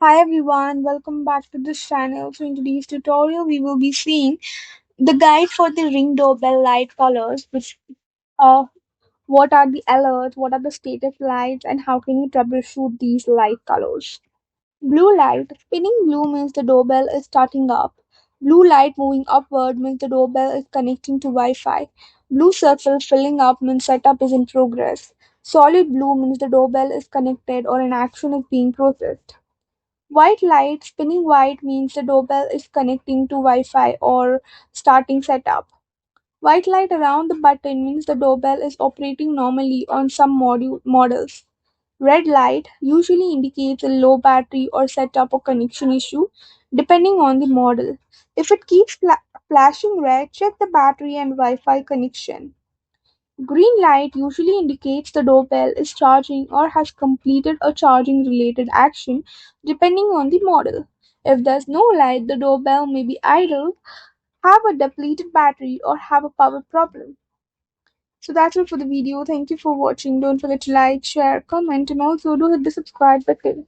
Hi everyone, welcome back to this channel. So in today's tutorial, we will be seeing the guide for the Ring doorbell light colors, which what are the alerts, what are the status lights, and how can you troubleshoot these light colors. Blue light, spinning blue means the doorbell is starting up. Blue light moving upward means the doorbell is connecting to Wi-Fi. Blue circle filling up means setup is in progress. Solid blue means the doorbell is connected or an action is being processed. White light spinning white means the doorbell is connecting to Wi-Fi or starting setup. White light around the button means the doorbell is operating normally on some models. Red light usually indicates a low battery or setup or connection issue depending on the model. If it keeps flashing red, check the battery and Wi-Fi connection. Green light usually indicates the doorbell is charging or has completed a charging related action depending on the model. If there's no light, the doorbell may be idle, have a depleted battery, or have a power problem. So that's it for the video. Thank you for watching. Don't forget to like, share, comment, and also do hit the subscribe button.